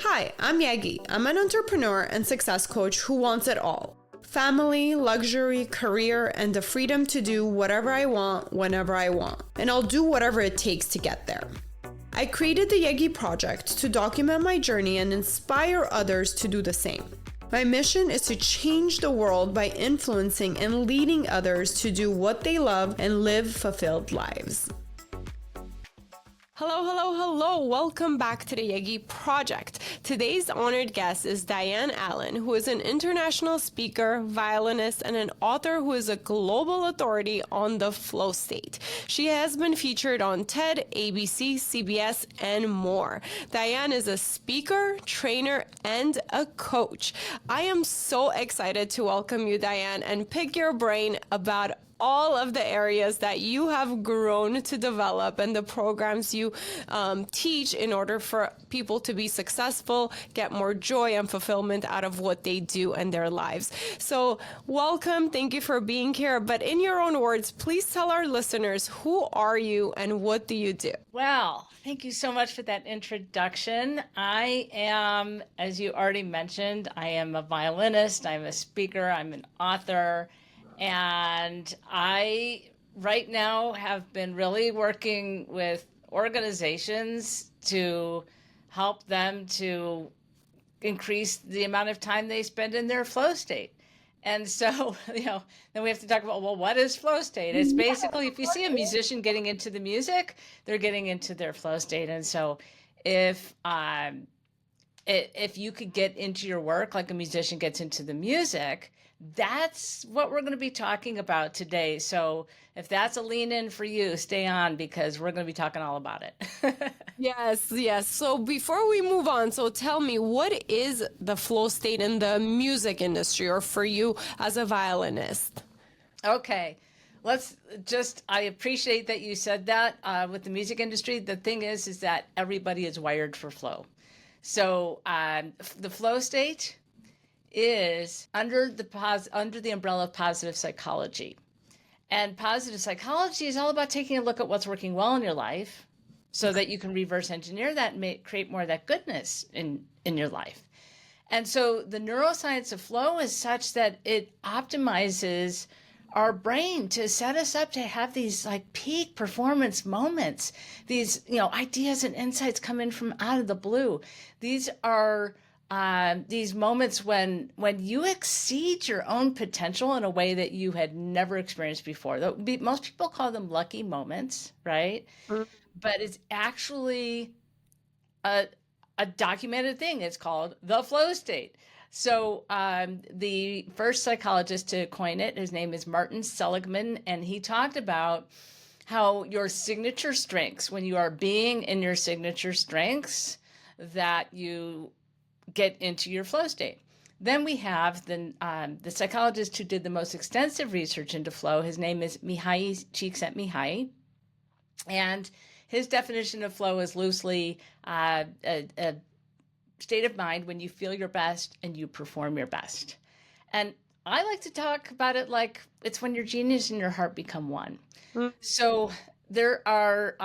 Hi, I'm Yegi. I'm an entrepreneur and success coach who wants it all. Family, luxury, career, and the freedom to do whatever I want, whenever I want. And I'll do whatever it takes to get there. I created the Yegi Project to document my journey and inspire others to do the same. My mission is to change the world by influencing and leading others to do what they love and live fulfilled lives. Hello. Welcome back to the Yegi Project. Today's honored guest is Diane Allen, who is an international speaker, violinist, and an author who is a global authority on the flow state. She has been featured on TED, ABC, CBS, and more. Diane is a speaker, trainer, and a coach. I am so excited to welcome you, Diane, and pick your brain about all of the areas that you have grown to develop and the programs you teach in order for people to be successful, get more joy and fulfillment out of what they do in their lives. So welcome. Thank you for being here. But in your own words, please tell our listeners, who are you and what do you do? Well, thank you so much for that introduction. I am, as you already mentioned, I am a violinist, I'm a speaker, I'm an author. And I, right now, have been really working with organizations to help them to increase the amount of time they spend in their flow state. And so, then we have to talk about, well, what is flow state? It's basically, if you see a musician getting into the music, they're getting into their flow state. And so if you could get into your work like a musician gets into the music, that's what we're going to be talking about today. So if that's a lean in for you, stay on because we're going to be talking all about it. Yes. So before we move on, so tell me, what is the flow state in the music industry or for you as a violinist? Okay. I appreciate that you said that with the music industry. The thing is that everybody is wired for flow. So the flow state is under the umbrella of positive psychology. And positive psychology is all about taking a look at what's working well in your life so that you can reverse engineer that and create more of that goodness in your life. And so the neuroscience of flow is such that it optimizes our brain to set us up to have these like peak performance moments. These, ideas and insights come in from out of the blue. These are these moments when you exceed your own potential in a way that you had never experienced before. Most people call them lucky moments, right? Mm-hmm. But it's actually a documented thing. It's called the flow state. So the first psychologist to coin it, his name is Martin Seligman, and he talked about how your signature strengths, when you are being in your signature strengths, that you get into your flow state. Then we have the psychologist who did the most extensive research into flow. His name is Mihaly Csikszentmihalyi, and his definition of flow is loosely a state of mind when you feel your best and you perform your best. And I like to talk about it like it's when your genius and your heart become one. Mm-hmm. So there are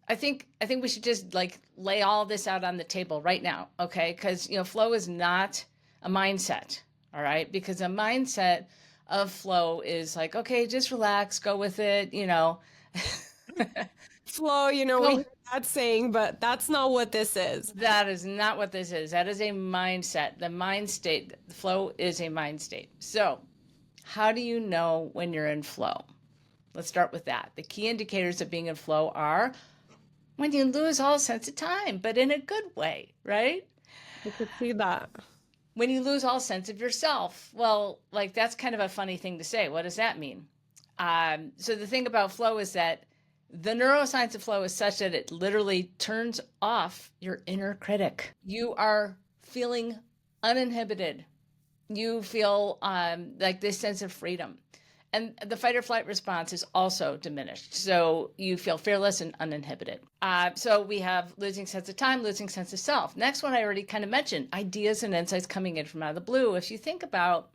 I think we should just lay all this out on the table right now, okay? Because flow is not a mindset, all right? Because a mindset of flow is like, okay, just relax, go with it, Flow, we hear that saying, but that's not what this is. That is not what this is. That is a mindset. The mind state, the flow is a mind state. So how do you know when you're in flow? Let's start with that. The key indicators of being in flow are when you lose all sense of time, but in a good way, right? I could see that. When you lose all sense of yourself. Well, that's kind of a funny thing to say. What does that mean? So the thing about flow is that the neuroscience of flow is such that it literally turns off your inner critic. You are feeling uninhibited. You feel like this sense of freedom. And the fight or flight response is also diminished. So you feel fearless and uninhibited. So we have losing sense of time, losing sense of self. Next one I already kind of mentioned, ideas and insights coming in from out of the blue. If you think about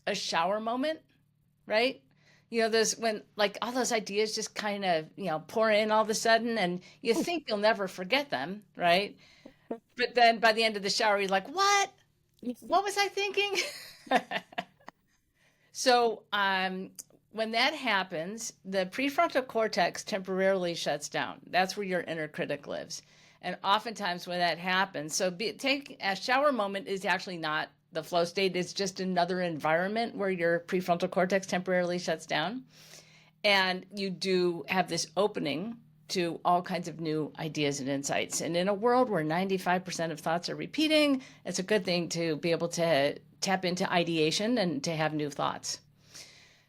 a shower moment, right? There's when all those ideas just kind of, pour in all of a sudden and you think you'll never forget them, right? But then by the end of the shower, you're like, what was I thinking? So when that happens, the prefrontal cortex temporarily shuts down. That's where your inner critic lives. And oftentimes when that happens, take a shower moment is actually not the flow state. It's just another environment where your prefrontal cortex temporarily shuts down. And you do have this opening to all kinds of new ideas and insights. And in a world where 95% of thoughts are repeating, it's a good thing to be able to tap into ideation and to have new thoughts.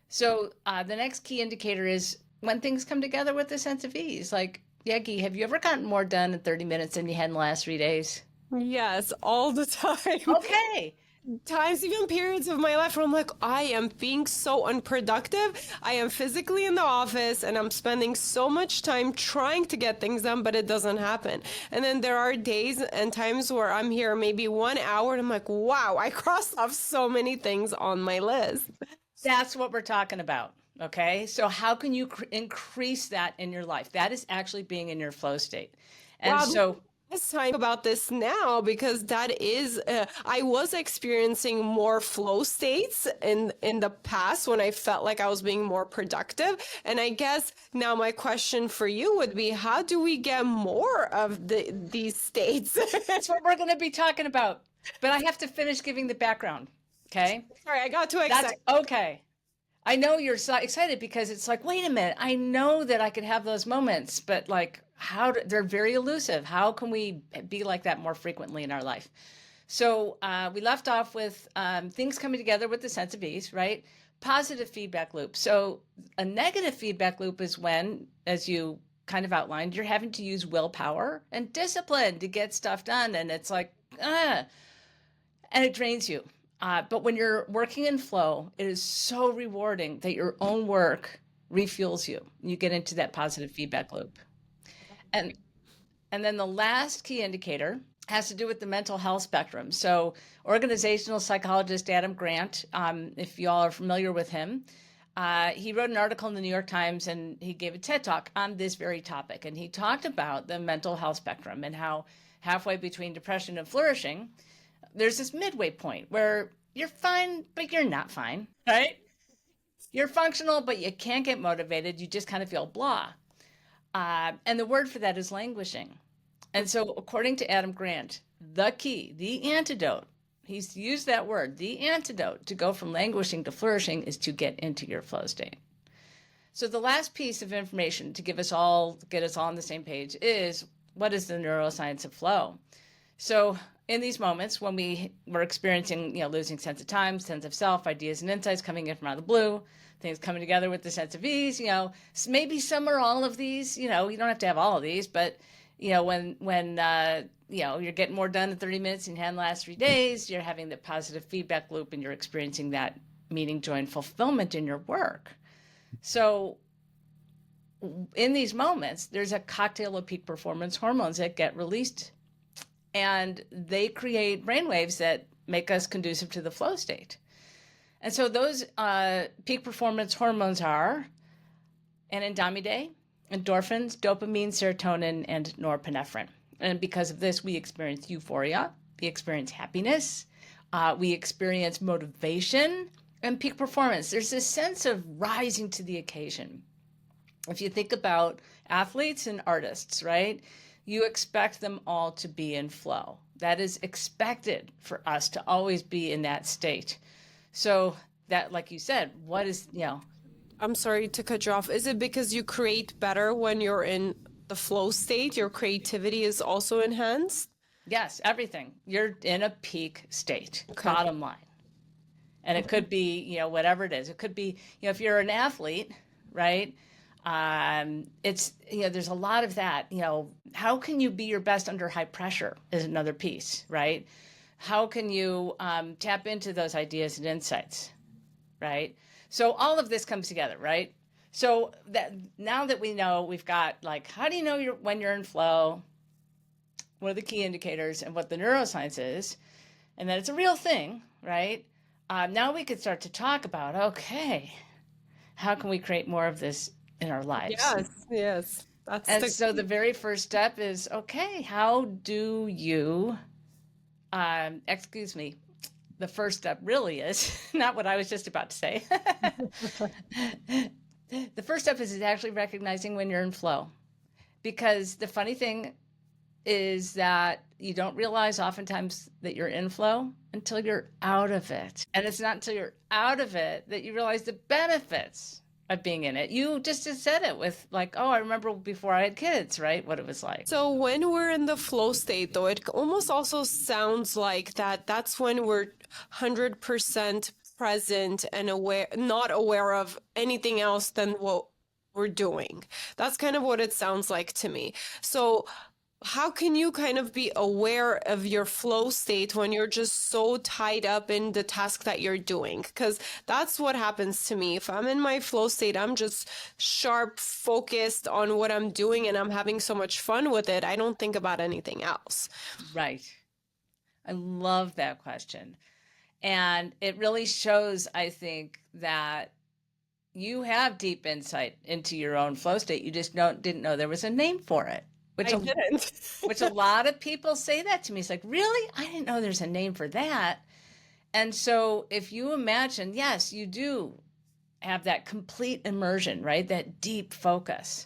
So the next key indicator is when things come together with a sense of ease. Like, Yegi, have you ever gotten more done in 30 minutes than you had in the last 3 days? Yes, all the time. Okay. Times, even periods of my life where I'm like, I am being so unproductive. I am physically in the office and I'm spending so much time trying to get things done, but it doesn't happen. And then there are days and times where I'm here maybe 1 hour and I'm like, wow, I crossed off so many things on my list. That's what we're talking about. Okay. So how can you increase that in your life? That is actually being in your flow state. And Wow, so let's talk about this now because that is, I was experiencing more flow states in the past when I felt like I was being more productive. And I guess now my question for you would be, how do we get more of these states? that's what we're going to be talking about. But I have to finish giving the background. Okay. Sorry, I got too That's excited. okay. I know you're so excited because it's like, wait a minute, I know that I could have those moments, but like, they're very elusive. How can we be like that more frequently in our life? So we left off with things coming together with the sense of ease, right? Positive feedback loop. So a negative feedback loop is when, as you kind of outlined, you're having to use willpower and discipline to get stuff done. And it's like, and it drains you. But when you're working in flow, it is so rewarding that your own work refuels you. You get into that positive feedback loop. And then the last key indicator has to do with the mental health spectrum. So organizational psychologist Adam Grant, if you all are familiar with him, he wrote an article in the New York Times and he gave a TED Talk on this very topic. And he talked about the mental health spectrum and how halfway between depression and flourishing, there's this midway point where you're fine, but you're not fine, right? You're functional, but you can't get motivated. You just kind of feel blah. And the word for that is languishing. And so according to Adam Grant, the key, the antidote, he's used that word, the antidote to go from languishing to flourishing is to get into your flow state. So the last piece of information to get us all on the same page is, what is the neuroscience of flow? So in these moments when we're experiencing, losing sense of time, sense of self, ideas and insights coming in from out of the blue, things coming together with the sense of ease, maybe some or all of these, you don't have to have all of these, but when you're getting more done in 30 minutes than you had in the last 3 days, you're having the positive feedback loop and you're experiencing that meaning, joy, and fulfillment in your work. So in these moments, there's a cocktail of peak performance hormones that get released, and they create brainwaves that make us conducive to the flow state. And so those peak performance hormones are anandamide, endorphins, dopamine, serotonin, and norepinephrine. And because of this, we experience euphoria, we experience happiness, we experience motivation, and peak performance. There's this sense of rising to the occasion. If you think about athletes and artists, right? You expect them all to be in flow. That is expected for us to always be in that state. So that, like you said, what is, I'm sorry to cut you off. Is it because you create better when you're in the flow state? Your creativity is also enhanced? Yes, everything. You're in a peak state, Okay. bottom line. And it could be, whatever it is. It could be, if you're an athlete, right? It's, there's a lot of that, how can you be your best under high pressure is another piece, right? How can you tap into those ideas and insights, right? So all of this comes together, right? So that now that we know, we've got like, how do you know when you're in flow? What are the key indicators and what the neuroscience is? And that it's a real thing, right? Now we could start to talk about, okay, how can we create more of this in our lives? Yes. That's And the so the very first step is, okay, how do you, excuse me, the first step really is not what I was just about to say. The first step is actually recognizing when you're in flow. Because the funny thing is that you don't realize oftentimes that you're in flow until you're out of it. And it's not until you're out of it that you realize the benefits of being in it. You just said it with like, oh, I remember before I had kids, right? What it was like. So when we're in the flow state, though, it almost also sounds like that's when we're 100% present and aware, not aware of anything else than what we're doing. That's kind of what it sounds like to me. So how can you kind of be aware of your flow state when you're just so tied up in the task that you're doing? Because that's what happens to me. If I'm in my flow state, I'm just sharp, focused on what I'm doing, and I'm having so much fun with it. I don't think about anything else. Right. I love that question. And it really shows, I think, that you have deep insight into your own flow state. You just didn't know there was a name for it. I didn't. Which a lot of people say that to me. It's like, really? I didn't know there's a name for that. And so if you imagine, yes, you do have that complete immersion, right? That deep focus.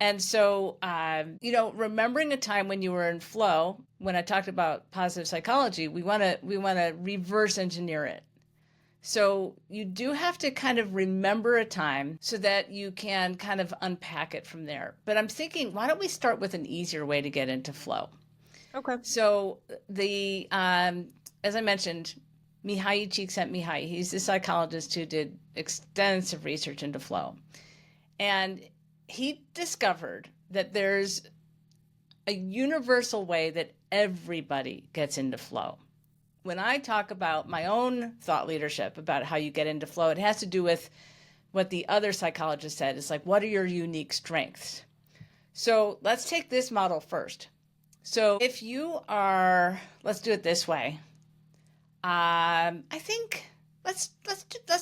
And so, remembering a time when you were in flow, when I talked about positive psychology, we want to reverse engineer it. So you do have to kind of remember a time so that you can kind of unpack it from there. But I'm thinking, why don't we start with an easier way to get into flow? Okay. So as I mentioned, Mihaly Csikszentmihalyi, he's a psychologist who did extensive research into flow. And he discovered that there's a universal way that everybody gets into flow. When I talk about my own thought leadership about how you get into flow, it has to do with what the other psychologist said. It's like, what are your unique strengths? So let's take this model first. So if you are, let's do it this way. I think let's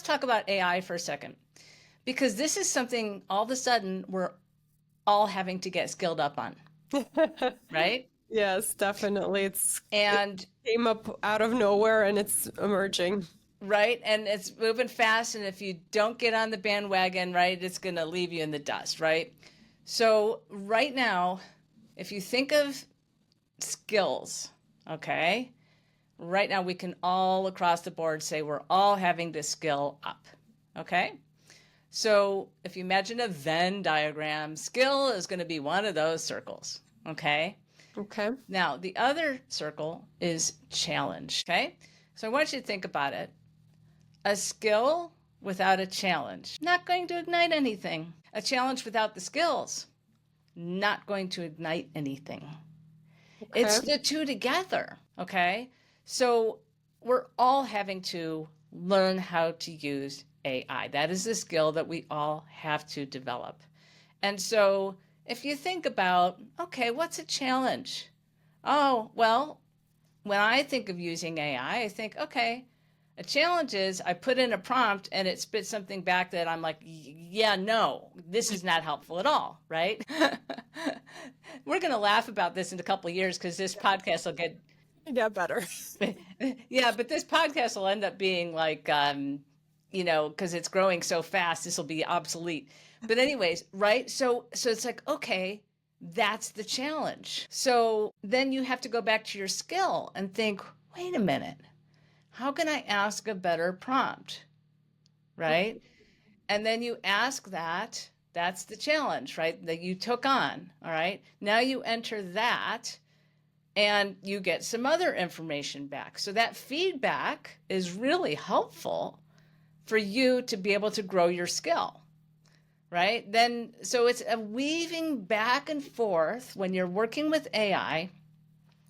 talk about AI for a second, because this is something all of a sudden we're all having to get skilled up on, right? Yes, definitely. It And came up out of nowhere and it's emerging. right, and it's moving fast, and if you don't get on the bandwagon, right, it's going to leave you in the dust, right? So right now, if you think of skills, okay, right now we can all across the board say we're all having to skill up, okay? So if you imagine a Venn diagram, skill is going to be one of those circles, okay? Okay. Now, the other circle is challenge, okay? So I want you to think about it. A skill without a challenge, not going to ignite anything. A challenge without the skills, not going to ignite anything. Okay. It's the two together, okay? So we're all having to learn how to use AI. That is a skill that we all have to develop. And so if you think about, okay, what's a challenge? Oh, well, when I think of using AI, I think, okay, a challenge is I put in a prompt and it spits something back that I'm like, yeah, no, this is not helpful at all, right? We're going to laugh about this in a couple of years because this podcast will get better. Yeah, but this podcast will end up being like, because it's growing so fast, this will be obsolete. But anyways, right? So it's like, okay, that's the challenge. So then you have to go back to your skill and think, wait a minute, how can I ask a better prompt? Right? And then you ask that, that's the challenge, right? That you took on. All right. Now you enter that and you get some other information back. So that feedback is really helpful for you to be able to grow your skill. Right? Then, so it's a weaving back and forth when you're working with AI.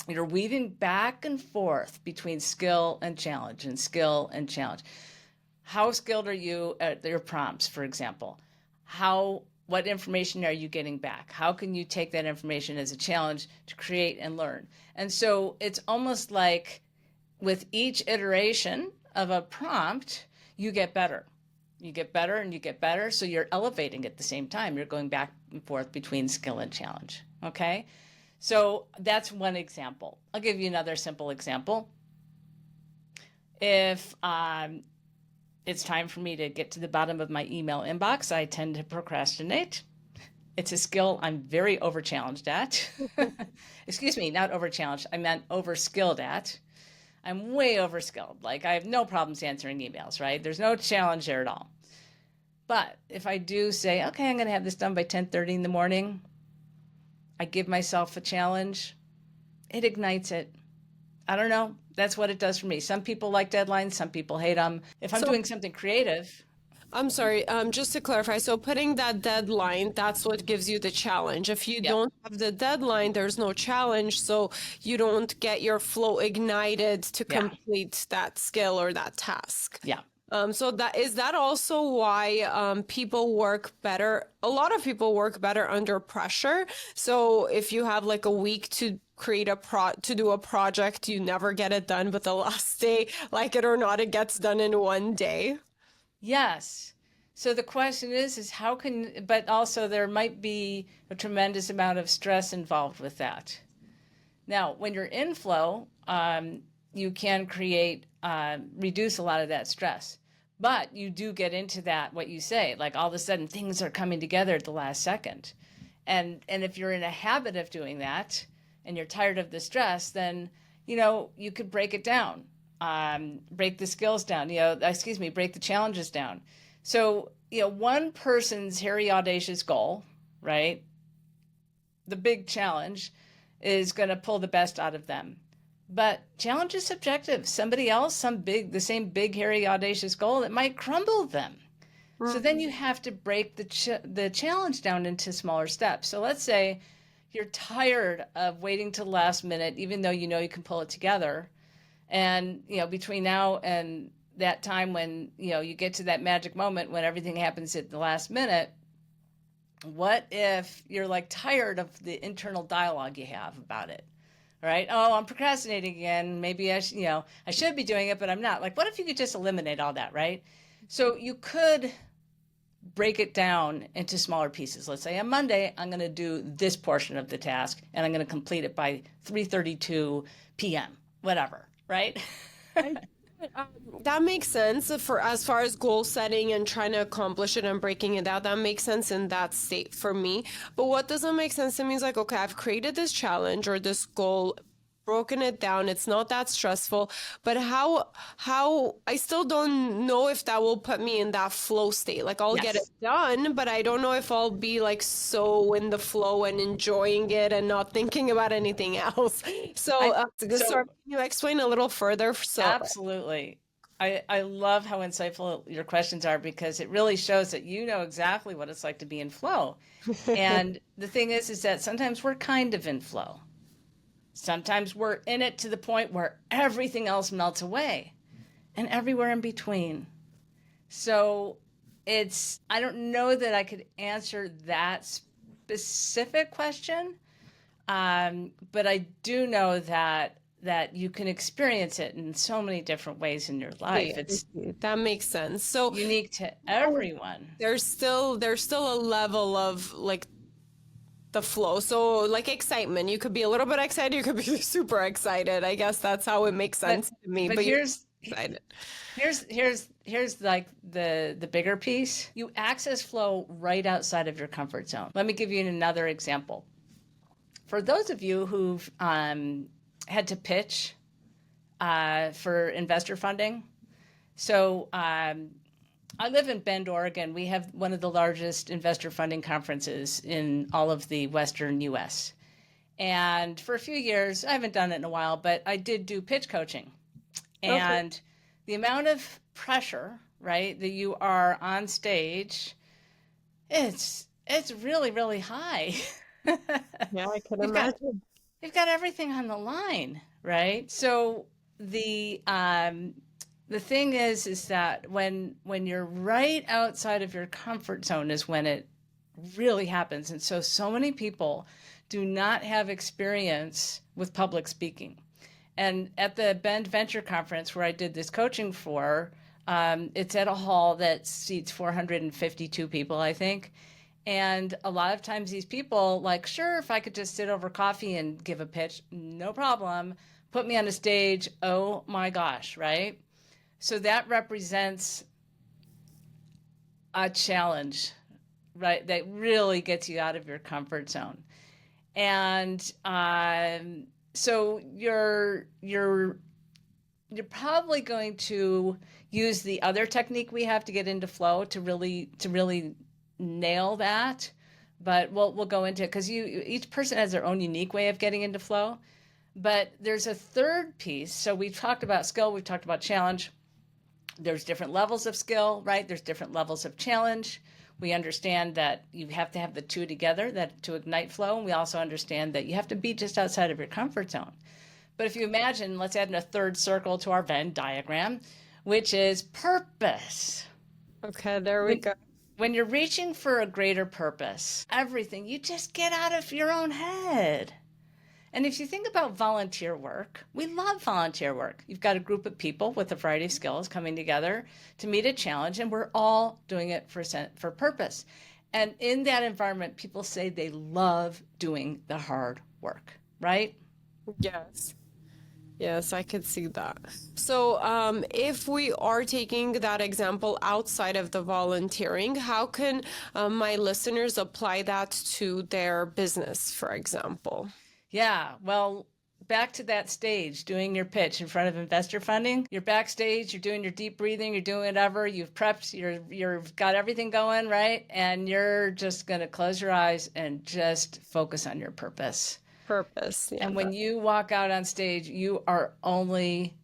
You're weaving back and forth between skill and challenge and skill and challenge. How skilled are you at your prompts, for example? What information are you getting back? How can you take that information as a challenge to create and learn? And so it's almost like with each iteration of a prompt, you get better. You get better and you get better. So you're elevating at the same time. You're going back and forth between skill and challenge. Okay. So that's one example. I'll give you another simple example. If it's time for me to get to the bottom of my email inbox, I tend to procrastinate. It's a skill I'm very over-challenged at. Excuse me, not over-challenged. I meant over-skilled at. I'm way overskilled. Like, I have no problems answering emails, right? There's no challenge there at all. But if I do say, okay, I'm going to have this done by 10:30 in the morning, I give myself a challenge, it ignites it. I don't know. That's what it does for me. Some people like deadlines. Some people hate them. If I'm doing something creative. I'm sorry, just to clarify, so putting that deadline, that's what gives you the challenge. If you don't have the deadline, there's no challenge, so you don't get your flow ignited to complete that skill or that task. Yeah. So that also why people work better? A lot of people work better under pressure. So if you have like a week to create to do a project, you never get it done, but the last day, like it or not, it gets done in one day. Yes. So the question is how can, but also there might be a tremendous amount of stress involved with that. Now, when you're in flow, you can reduce a lot of that stress. But you do get into that, what you say, like all of a sudden things are coming together at the last second. And if you're in a habit of doing that and you're tired of the stress, then, you could break it down, break the skills down, break the challenges down. So, one person's hairy, audacious goal, right? The big challenge is going to pull the best out of them. But challenge is subjective. Somebody else, the same big, hairy, audacious goal, it might crumble them. Mm-hmm. So then you have to break the challenge down into smaller steps. So let's say you're tired of waiting till the last minute, even though you can pull it together. And, between now and that time when, you get to that magic moment when everything happens at the last minute, what if you're like tired of the internal dialogue you have about it? Right? Oh, I'm procrastinating again. Maybe I should be doing it, but I'm not. Like, what if you could just eliminate all that, right? So you could break it down into smaller pieces. Let's say on Monday, I'm going to do this portion of the task, and I'm going to complete it by 3:32 p.m., whatever, right? That makes sense for as far as goal setting and trying to accomplish it and breaking it down. That makes sense in that state for me. But what doesn't make sense to me is like, okay, I've created this challenge or this goal, broken it down. It's not that stressful, but how I still don't know if that will put me in that flow state. Like I'll get it done, but I don't know if I'll be like so in the flow and enjoying it and not thinking about anything else. So, can you explain a little further? Absolutely. I love how insightful your questions are because it really shows that you know exactly what it's like to be in flow. And the thing is that sometimes we're kind of in flow. Sometimes we're in it to the point where everything else melts away and everywhere in between. So I don't know that I could answer that specific question, but I do know that you can experience it in so many different ways in your life. That makes sense. So unique to everyone. There's still a level of like the flow. So like excitement, you could be a little bit excited, you could be super excited. I guess that's how it makes sense to me. But here's excited. Here's like the bigger piece. You access flow right outside of your comfort zone. Let me give you another example. For those of you who've had to pitch for investor funding, so I live in Bend, Oregon. We have one of the largest investor funding conferences in all of the Western U.S. And for a few years, I haven't done it in a while, but I did do pitch coaching. And the amount of pressure, right, that you are on stage, it's really, really high. Yeah, I can imagine. You've got everything on the line, right? So the thing is that when you're right outside of your comfort zone is when it really happens. And so many people do not have experience with public speaking. And at the Bend Venture Conference where I did this coaching for, It's at a hall that seats 452 people, I think. And a lot of times these people, like, sure, if I could just sit over coffee and give a pitch, no problem. Put me on a stage, oh my gosh, right? So that represents a challenge, right? That really gets you out of your comfort zone. And so you're probably going to use the other technique we have to get into flow to really nail that. But we'll go into it because each person has their own unique way of getting into flow. But there's a third piece. So we've talked about skill, we've talked about challenge. There's different levels of skill, right? There's different levels of challenge. We understand that you have to have the two together that to ignite flow. And we also understand that you have to be just outside of your comfort zone. But if you imagine, let's add in a third circle to our Venn diagram, which is purpose. Okay, there we go. When you're reaching for a greater purpose, everything, you just get out of your own head. And if you think about volunteer work, we love volunteer work. You've got a group of people with a variety of skills coming together to meet a challenge, and we're all doing it for purpose. And in that environment, people say they love doing the hard work, right? Yes. Yes, I could see that. So, if we are taking that example outside of the volunteering, how can my listeners apply that to their business, for example? Yeah, well, back to that stage, doing your pitch in front of investor funding. You're backstage, you're doing your deep breathing, you're doing whatever, you've prepped, you've got everything going, right? And you're just going to close your eyes and just focus on your purpose. Purpose. Yeah. And when you walk out on stage, you are only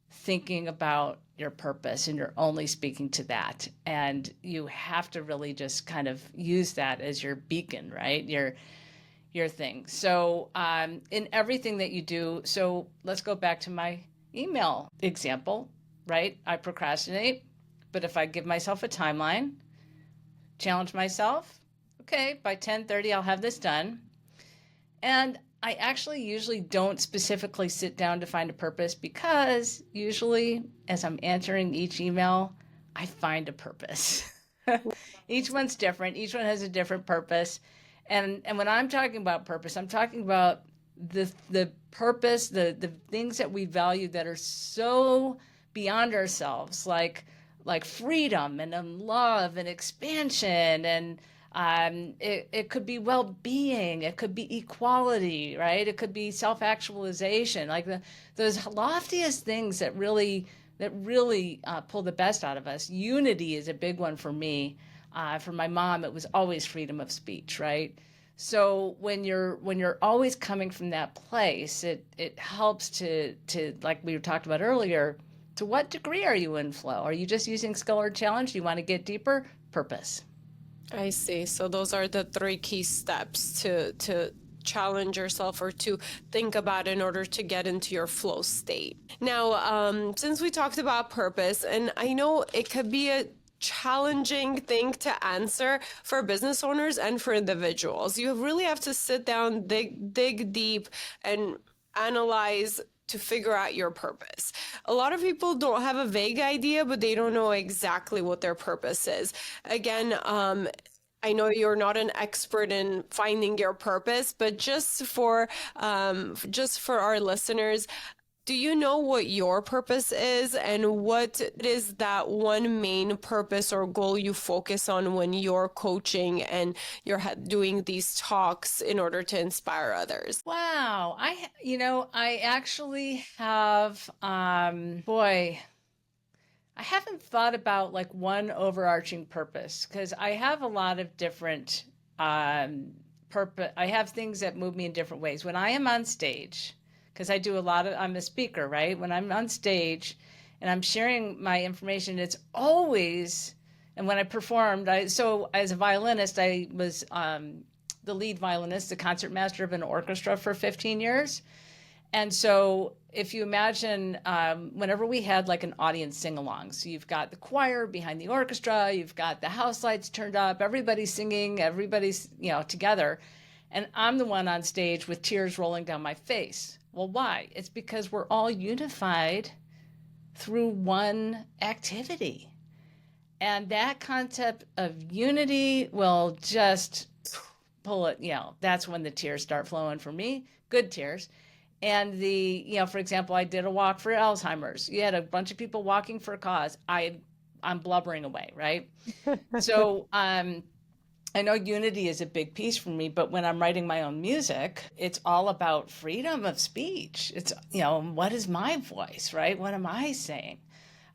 thinking about your purpose and you're only speaking to that. And you have to really just kind of use that as your beacon, right? Your thing. So in everything that you do, so let's go back to my email example, right? I procrastinate, but if I give myself a timeline, challenge myself, okay, by 10:30 I'll have this done. And I actually usually don't specifically sit down to find a purpose because usually as I'm answering each email, I find a purpose. Each one's different. Each one has a different purpose. And when I'm talking about purpose, I'm talking about the purpose, the things that we value that are so beyond ourselves, like freedom and love and expansion, and it could be well-being, it could be equality, right? It could be self-actualization, like those loftiest things that really pull the best out of us. Unity is a big one for me. For my mom, it was always freedom of speech, right? So when you're always coming from that place, it helps to like we talked about earlier. To what degree are you in flow? Are you just using skill or challenge? Do you want to get deeper? Purpose. I see. So those are the three key steps to challenge yourself or to think about in order to get into your flow state. Now, since we talked about purpose, and I know it could be a challenging thing to answer for business owners and for individuals. You really have to sit down, dig deep, and analyze to figure out your purpose. A lot of people don't have a vague idea, but they don't know exactly what their purpose is. Again, I know you're not an expert in finding your purpose, but just for our listeners, do you know what your purpose is and what is that one main purpose or goal you focus on when you're coaching and you're doing these talks in order to inspire others? Wow. I actually have, I haven't thought about like one overarching purpose because I have a lot of different purpose. I have things that move me in different ways. When I am on stage, because I'm a speaker, right? When I'm on stage and I'm sharing my information, it's always, and when I performed, so as a violinist, I was the lead violinist, the concertmaster of an orchestra for 15 years. And so if you imagine, whenever we had like an audience sing-along, so you've got the choir behind the orchestra, you've got the house lights turned up, everybody's singing, everybody's, together. And I'm the one on stage with tears rolling down my face. Well, why? It's because we're all unified through one activity. And that concept of unity will just pull it, that's when the tears start flowing for me, good tears. And for example, I did a walk for Alzheimer's. You had a bunch of people walking for a cause. I'm blubbering away, right? So I know unity is a big piece for me, but when I'm writing my own music, it's all about freedom of speech. It's, what is my voice, right? What am I saying?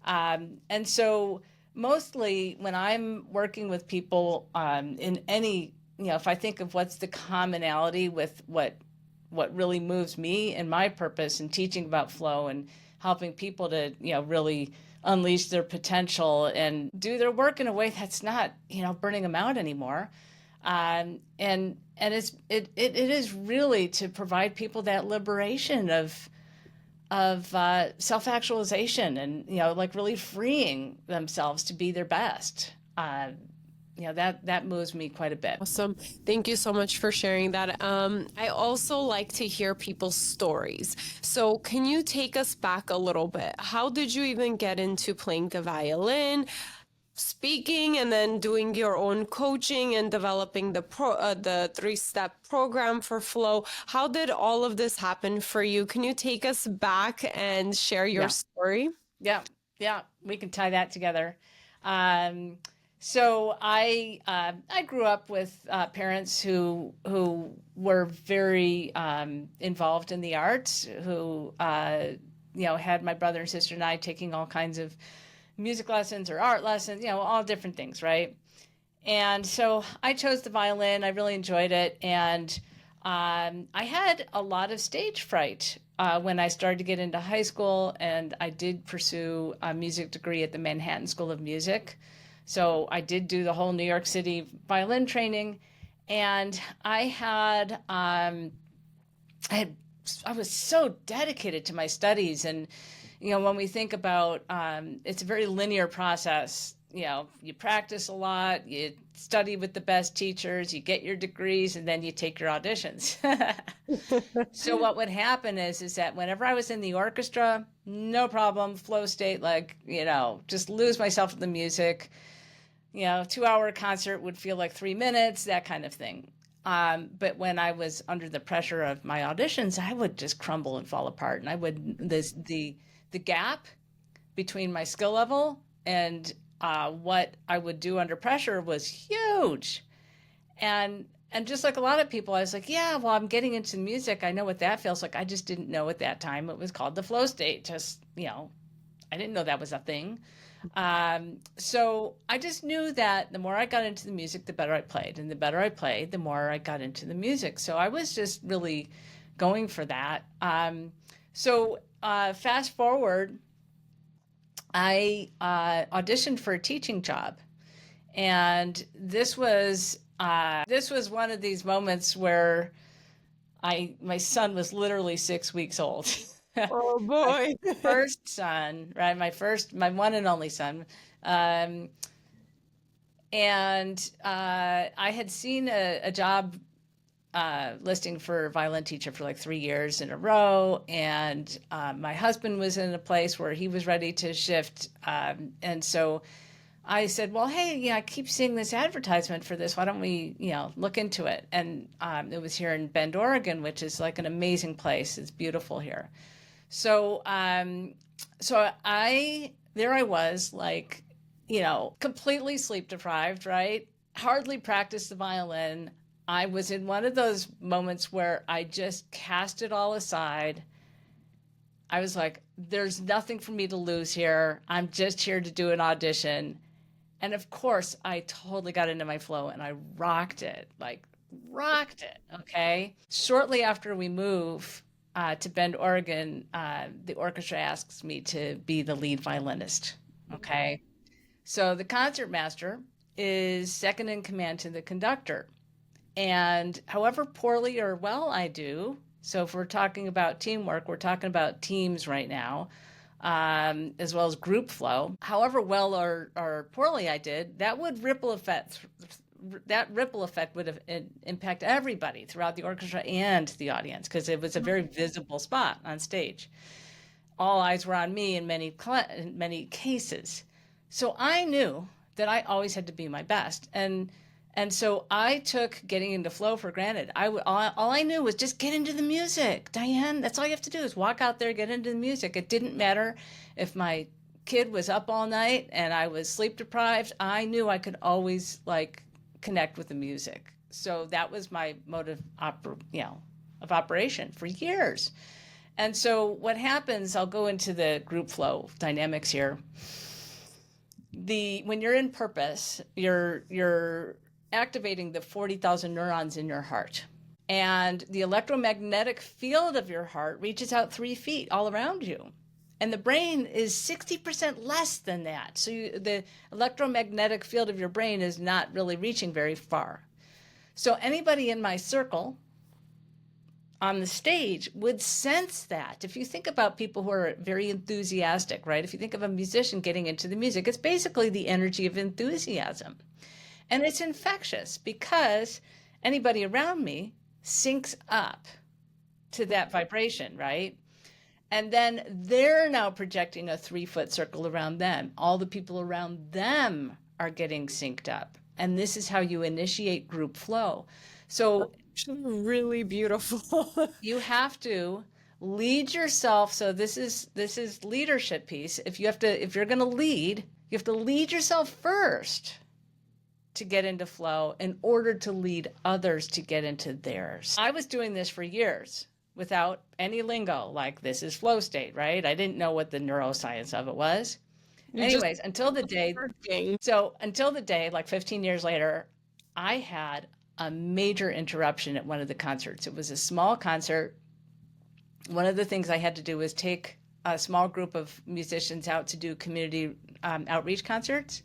And so mostly when I'm working with people in any, if I think of what's the commonality with what really moves me and my purpose in teaching about flow and helping people to, really unleash their potential and do their work in a way that's not, burning them out anymore. And it is really to provide people that liberation of self-actualization and, like really freeing themselves to be their best. That moves me quite a bit. Awesome. Thank you so much for sharing that. I also like to hear people's stories. So can you take us back a little bit? How did you even get into playing the violin, speaking, and then doing your own coaching and developing the 3-step program for flow? How did all of this happen for you? Can you take us back and share your story? Yeah, we can tie that together. So I grew up with parents who were very involved in the arts, who had my brother and sister and I taking all kinds of music lessons or art lessons, all different things, right? And so I chose the violin. I really enjoyed it, and I had a lot of stage fright when I started to get into high school, and I did pursue a music degree at the Manhattan School of Music. So I did do the whole New York City violin training, and I was so dedicated to my studies. And, when we think about, it's a very linear process. You practice a lot, you study with the best teachers, you get your degrees, and then you take your auditions. So what would happen is that whenever I was in the orchestra, no problem, flow state, just lose myself in the music. 2-hour concert would feel like 3 minutes, that kind of thing. But when I was under the pressure of my auditions, I would just crumble and fall apart. And I would, the gap between my skill level and what I would do under pressure was huge. And just like a lot of people, I was like, yeah, well, I'm getting into music. I know what that feels like. I just didn't know at that time it was called the flow state. Just, I didn't know that was a thing. So I just knew that the more I got into the music, the better I played. And the better I played, the more I got into the music. So I was just really going for that. So fast forward, I auditioned for a teaching job. And this was one of these moments where my son was literally 6 weeks old. Oh boy. My first son, right? My one and only son. And I had seen a job listing for a violin teacher for like 3 years in a row. And my husband was in a place where he was ready to shift. And so I said, well, hey, I keep seeing this advertisement for this. Why don't we, look into it? And it was here in Bend, Oregon, which is like an amazing place. It's beautiful here. So, there I was, like, completely sleep deprived, right? Hardly practiced the violin. I was in one of those moments where I just cast it all aside. I was like, there's nothing for me to lose here. I'm just here to do an audition. And of course, I totally got into my flow and I rocked it, okay? Shortly after we moved to Bend, Oregon, the orchestra asks me to be the lead violinist, okay? So the concertmaster is second in command to the conductor. And however poorly or well I do, so if we're talking about teamwork, we're talking about teams right now, as well as group flow. However well or poorly I did, that ripple effect would have impact everybody throughout the orchestra and the audience, because it was a very visible spot on stage. all eyes were on me in many cases. So I knew that I always had to be my best. And so I took getting into flow for granted. All I knew was just get into the music, Diane. That's all you have to do is walk out there, get into the music. It didn't matter if my kid was up all night and I was sleep deprived. I knew I could always like connect with the music. So that was my mode of operation for years. And so what happens, I'll go into the group flow dynamics here. When you're in purpose, you're activating the 40,000 neurons in your heart. And the electromagnetic field of your heart reaches out 3 feet all around you. And the brain is 60% less than that. So the electromagnetic field of your brain is not really reaching very far. So anybody in my circle on the stage would sense that. If you think about people who are very enthusiastic, right? If you think of a musician getting into the music, it's basically the energy of enthusiasm. And it's infectious because anybody around me syncs up to that vibration, right? And then they're now projecting a 3-foot circle around them. All the people around them are getting synced up. And this is how you initiate group flow. So really beautiful. you have to lead yourself. So this is leadership piece. If you're going to lead, you have to lead yourself first to get into flow in order to lead others to get into theirs. I was doing this for years without any lingo, like this is flow state, right? I didn't know what the neuroscience of it was. Anyways, until the day, like 15 years later, I had a major interruption at one of the concerts. It was a small concert. One of the things I had to do was take a small group of musicians out to do community outreach concerts.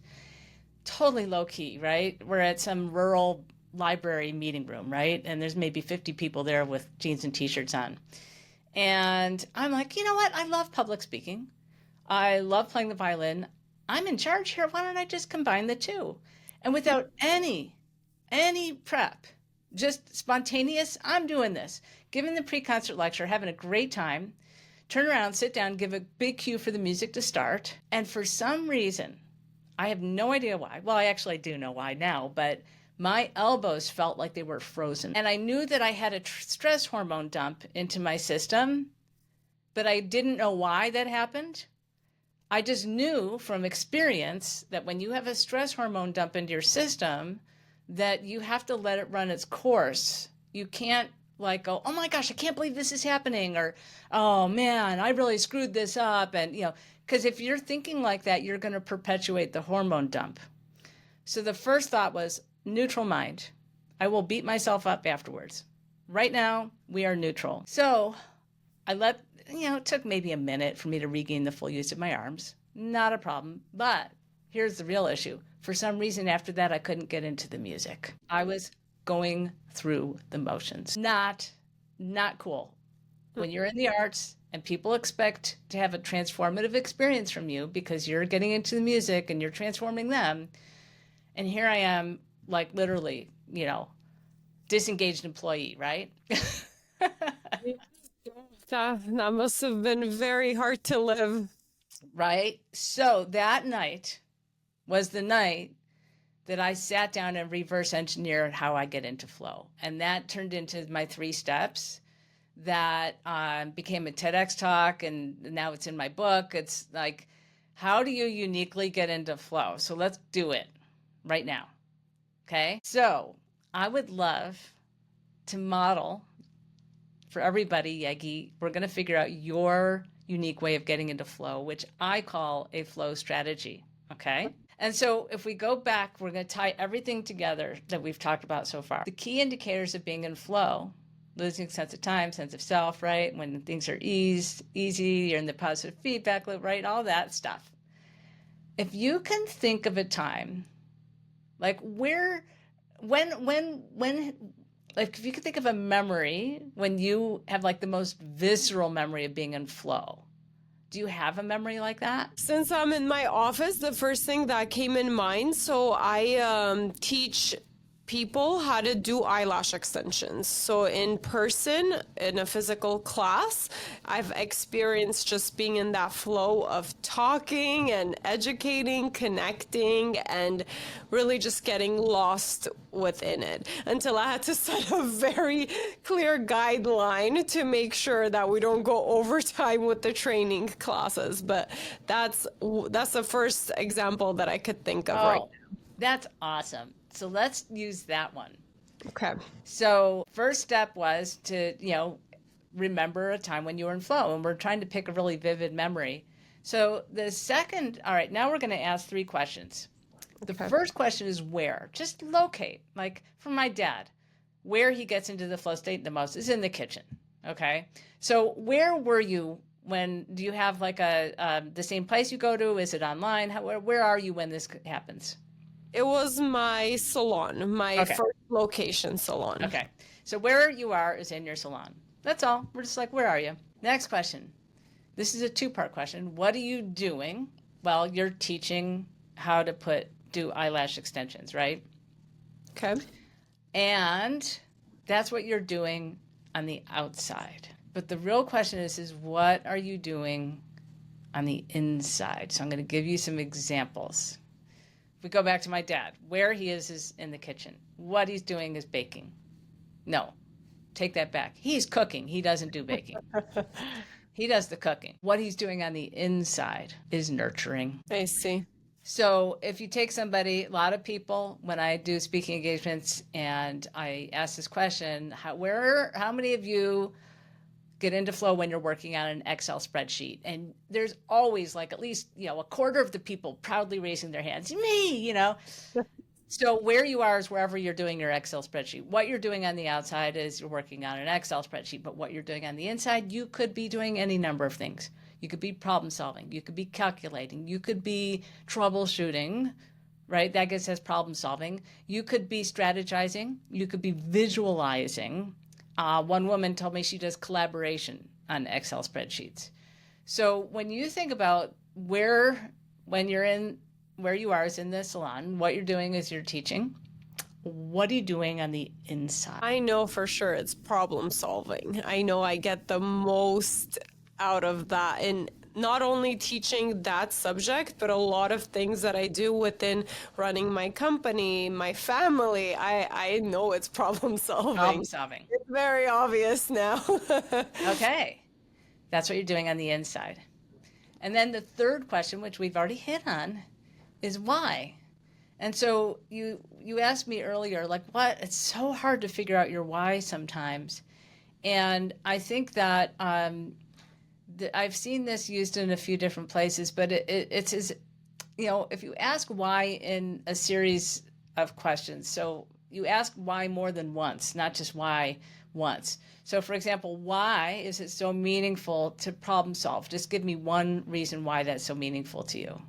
Totally low key, right? We're at some rural library meeting room, right? And there's maybe 50 people there with jeans and t-shirts on. And I'm like, you know what? I love public speaking. I love playing the violin. I'm in charge here. Why don't I just combine the two? And without any prep, just spontaneous, I'm doing this. Giving the pre-concert lecture, having a great time, turn around, sit down, give a big cue for the music to start. And for some reason, I have no idea why. Well, I actually do know why now, but my elbows felt like they were frozen. And I knew that I had a stress hormone dump into my system, but I didn't know why that happened. I just knew from experience that when you have a stress hormone dump into your system, that you have to let it run its course. You can't like go, oh my gosh, I can't believe this is happening, or oh man, I really screwed this up. And because if you're thinking like that, you're going to perpetuate the hormone dump. So the first thought was neutral mind. I will beat myself up afterwards. Right now, we are neutral. So it took maybe a minute for me to regain the full use of my arms. Not a problem. But here's the real issue. For some reason after that, I couldn't get into the music. I was going through the motions. Not cool. When you're in the arts and people expect to have a transformative experience from you because you're getting into the music and you're transforming them. And here I am, like literally, disengaged employee, right? That must have been very hard to live. Right? So that night was the night that I sat down and reverse engineered how I get into flow. And that turned into my 3 steps that became a TEDx talk, and now it's in my book. It's like, how do you uniquely get into flow? So let's do it right now. Okay? So I would love to model for everybody, Yegi. We're going to figure out your unique way of getting into flow, which I call a flow strategy. Okay? And so if we go back, we're going to tie everything together that we've talked about so far. The key indicators of being in flow: losing sense of time, sense of self, right? When things are easy, you're in the positive feedback loop, right? All that stuff. If you can think of a time, like if you could think of a memory when you have like the most visceral memory of being in flow, do you have a memory like that? Since I'm in my office, the first thing that came in mind, so I teach people how to do eyelash extensions. So in person, in a physical class, I've experienced just being in that flow of talking and educating, connecting, and really just getting lost within it until I had to set a very clear guideline to make sure that we don't go overtime with the training classes. But that's the first example that I could think of right Oh, that's awesome. So let's use that one. now. Okay. So first step was to, remember a time when you were in flow, and we're trying to pick a really vivid memory. So the second, all right, now we're going to ask 3 questions. The Okay. first question is where. Just locate. Like for my dad, where he gets into the flow state the most is in the kitchen. Okay. So where were you when, do you have like the same place you go to? Is it online? Where are you when this happens? It was my salon, my Okay. first location salon. Okay. So where you are is in your salon. That's all. We're just like, where are you? Next question. This is a 2-part question. What are you doing? Well, you're teaching how to do eyelash extensions, right? Okay. And that's what you're doing on the outside. But the real question is what are you doing on the inside? So I'm going to give you some examples. If we go back to my dad, where he is in the kitchen. What he's doing is baking. No, take that back. He's cooking. He doesn't do baking. He does the cooking. What he's doing on the inside is nurturing. I see. So if you take somebody, a lot of people, when I do speaking engagements and I ask this question, how many of you get into flow when you're working on an Excel spreadsheet? And there's always like at least, a quarter of the people proudly raising their hands. Me. So where you are is wherever you're doing your Excel spreadsheet. What you're doing on the outside is you're working on an Excel spreadsheet, but what you're doing on the inside, you could be doing any number of things. You could be problem solving. You could be calculating. You could be troubleshooting, right? That gets as problem solving. You could be strategizing. You could be visualizing. One woman told me she does collaboration on Excel spreadsheets. So when you think about where you are is in the salon, what you're doing is you're teaching. What are you doing on the inside? I know for sure it's problem solving. I know I get the most out of that in not only teaching that subject, but a lot of things that I do within running my company, my family. I know it's problem solving. Problem solving. It's very obvious now. Okay. That's what you're doing on the inside. And then the third question, which we've already hit on, is why. And so you asked me earlier, like, what? It's so hard to figure out your why sometimes. And I think that I've seen this used in a few different places, but it's if you ask why in a series of questions, so you ask why more than once, not just why once. So for example, why is it so meaningful to problem solve? Just give me one reason why that's so meaningful to you.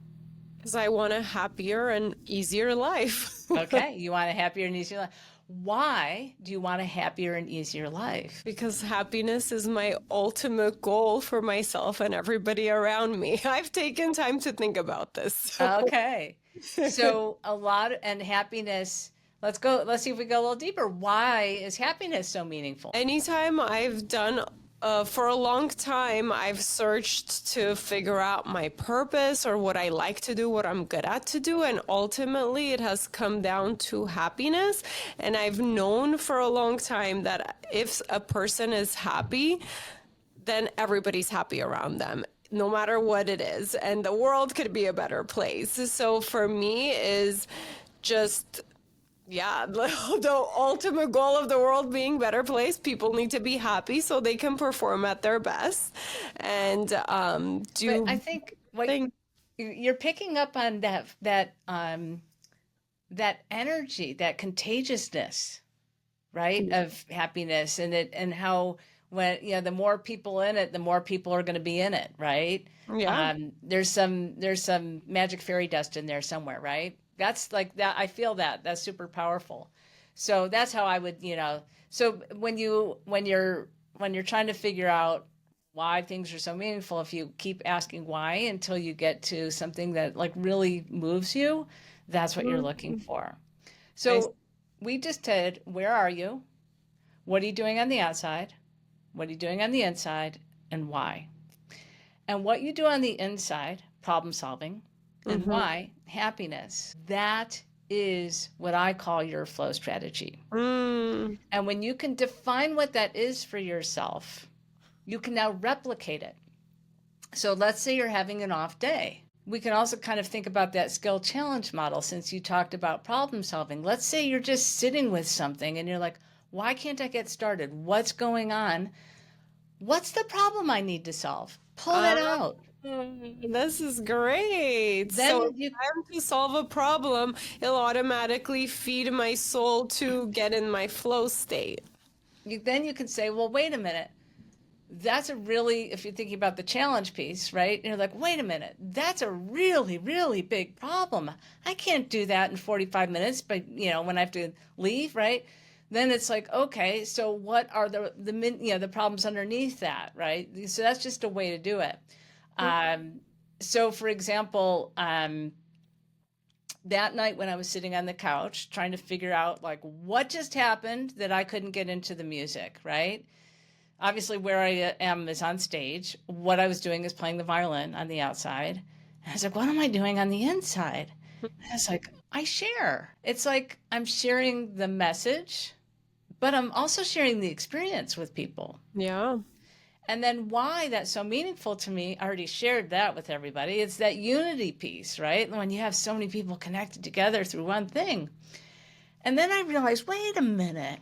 Because I want a happier and easier life. Okay, you want a happier and easier life. Why do you want a happier and easier life? Because happiness is my ultimate goal for myself and everybody around me. I've taken time to think about this. Okay. So and happiness, let's see if we go a little deeper. Why is happiness so meaningful? Anytime I've done for a long time, I've searched to figure out my purpose or what I like to do, what I'm good at to do. And ultimately, it has come down to happiness. And I've known for a long time that if a person is happy, then everybody's happy around them, no matter what it is. And the world could be a better place. So for me is just... yeah, the ultimate goal of the world being a better place. People need to be happy so they can perform at their best and do. But I think you're picking up on that energy, that contagiousness, right, of happiness, and how when the more people in it, the more people are going to be in it, right? Yeah. There's some magic fairy dust in there somewhere, right? That's like that. I feel that's super powerful. So that's how I would, so when you're trying to figure out why things are so meaningful, if you keep asking why until you get to something that like really moves you, that's what you're looking for. So we just said, where are you? What are you doing on the outside? What are you doing on the inside? And why? And what you do on the inside, problem solving, and Mm-hmm. why, happiness, that is what I call your flow strategy. Mm. And when you can define what that is for yourself, you can now replicate it. So let's say you're having an off day. We can also kind of think about that skill challenge model since you talked about problem solving. Let's say you're just sitting with something and you're like, why can't I get started? What's going on? What's the problem I need to solve? Pull that out. This is great. So Then if you I'm to solve a problem, it'll automatically feed my soul to get in my flow state. then you can say, well, wait a minute. That's a really, if you're thinking about the challenge piece, right? And you're like, wait a minute, that's a really, really big problem. I can't do that in 45 minutes, but when I have to leave, right? Then it's like, okay, so what are the problems underneath that, right? So that's just a way to do it. So for example, that night when I was sitting on the couch trying to figure out like what just happened that I couldn't get into the music, right? Obviously where I am is on stage. What I was doing is playing the violin on the outside. And I was like, what am I doing on the inside? And I was like, I share. It's like I'm sharing the message, but I'm also sharing the experience with people. Yeah. And then why that's so meaningful to me, I already shared that with everybody. It's that unity piece, right? When you have so many people connected together through one thing. And then I realized, wait a minute.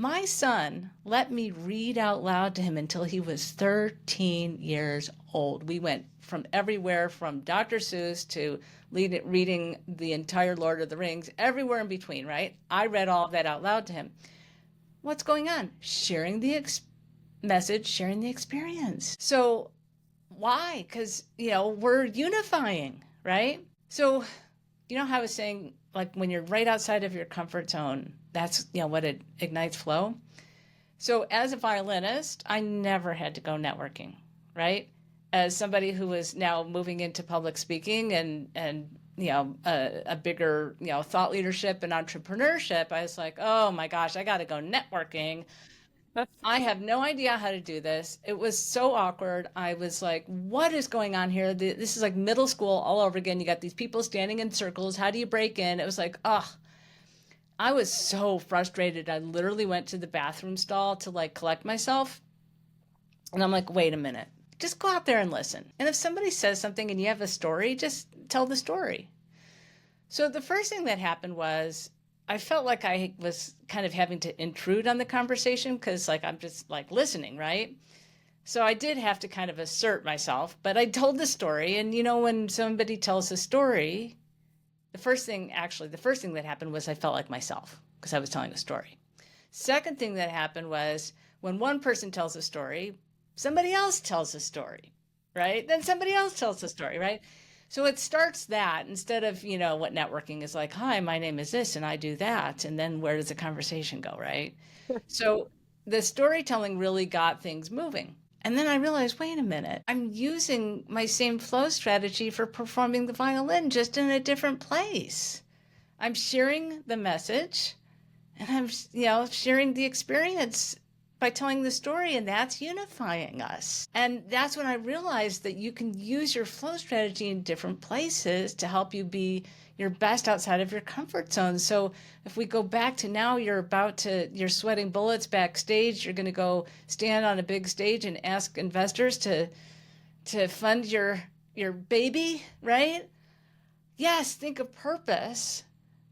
My son let me read out loud to him until he was 13 years old. We went from everywhere from Dr. Seuss to reading the entire Lord of the Rings, everywhere in between, right? I read all of that out loud to him. What's going on? Sharing the message, sharing the experience. So why? Because, we're unifying, right? So, how I was saying, like when you're right outside of your comfort zone, that's, what it ignites flow. So as a violinist, I never had to go networking, right? As somebody who is now moving into public speaking and a bigger, thought leadership and entrepreneurship, I was like, oh my gosh, I got to go networking. I have no idea how to do this. It was so awkward. I was like, what is going on here? This is like middle school all over again. You got these people standing in circles. How do you break in? It was like, I was so frustrated. I literally went to the bathroom stall to like collect myself. And I'm like, wait a minute. Just go out there and listen. And if somebody says something and you have a story, just tell the story. So the first thing that happened was I felt like I was kind of having to intrude on the conversation because like I'm just like listening, right? So I did have to kind of assert myself, but I told the story. And when somebody tells a story, the first thing that happened was I felt like myself because I was telling a story. Second thing that happened was when one person tells a story, somebody else tells a story, right? Then somebody else tells a story, right? So it starts that instead of, what networking is like, hi, my name is this and I do that. And then where does the conversation go, right? So the storytelling really got things moving. And then I realized, wait a minute, I'm using my same flow strategy for performing the violin, just in a different place. I'm sharing the message and I'm, sharing the experience by telling the story, and that's unifying us. And that's when I realized that you can use your flow strategy in different places to help you be your best outside of your comfort zone. So if we go back to now, you're sweating bullets backstage, you're going to go stand on a big stage and ask investors to fund your baby, right? Yes, think of purpose,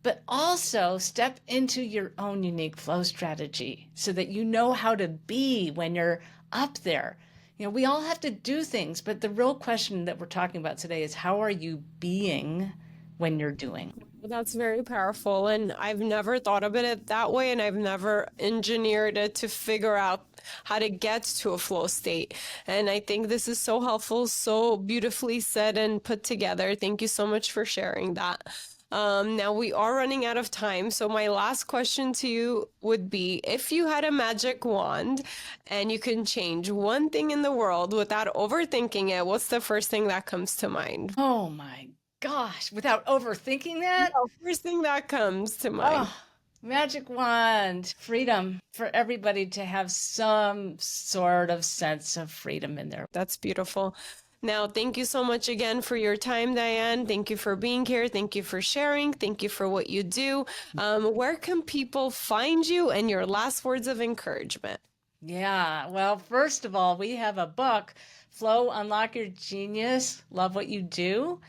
but also step into your own unique flow strategy so that you know how to be when you're up there. We all have to do things, but the real question that we're talking about today is how are you being when you're doing? That's very powerful. And I've never thought of it that way. And I've never engineered it to figure out how to get to a flow state. And I think this is so helpful, so beautifully said and put together. Thank you so much for sharing that. Now we are running out of time. So my last question to you would be, if you had a magic wand and you can change one thing in the world without overthinking it, what's the first thing that comes to mind? Oh my gosh, without overthinking that? No, first thing that comes to mind. Oh, Magic wand, freedom for everybody to have some sort of sense of freedom in their. That's beautiful. Now, thank you so much again for your time, Diane. Thank you for being here. Thank you for sharing. Thank you for what you do. Where can people find you and your last words of encouragement? Yeah, well, first of all, we have a book, Flow, Unlock Your Genius, Love What You Do.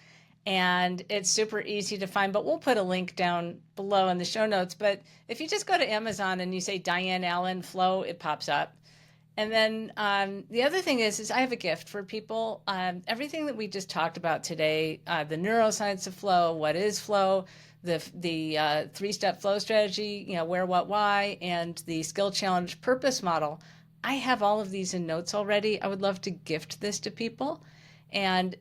And it's super easy to find, but we'll put a link down below in the show notes. But if you just go to Amazon and you say Diane Allen Flow, it pops up. And then the other thing is I have a gift for people. Everything that we just talked about today, the neuroscience of flow, what is flow, the three-step flow strategy, where, what, why, and the skill challenge purpose model. I have all of these in notes already. I would love to gift this to people. And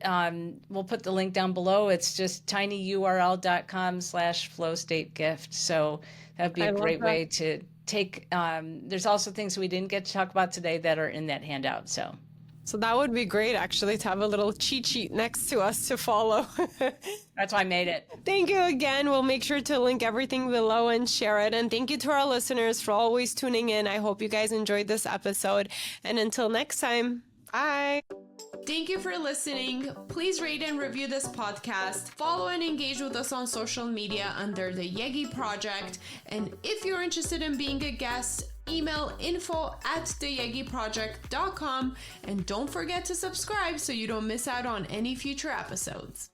we'll put the link down below. It's just tinyurl.com/flow state gift. So that'd be a great way to take, there's also things we didn't get to talk about today that are in that handout. So that would be great, actually, to have a little cheat sheet next to us to follow. That's why I made it. Thank you again. We'll make sure to link everything below and share it. And thank you to our listeners for always tuning in. I hope you guys enjoyed this episode. And until next time, bye. Thank you for listening. Please rate and review this podcast. Follow and engage with us on social media under the Yegi Project. And if you're interested in being a guest, email info@theyegiproject.com. And don't forget to subscribe so you don't miss out on any future episodes.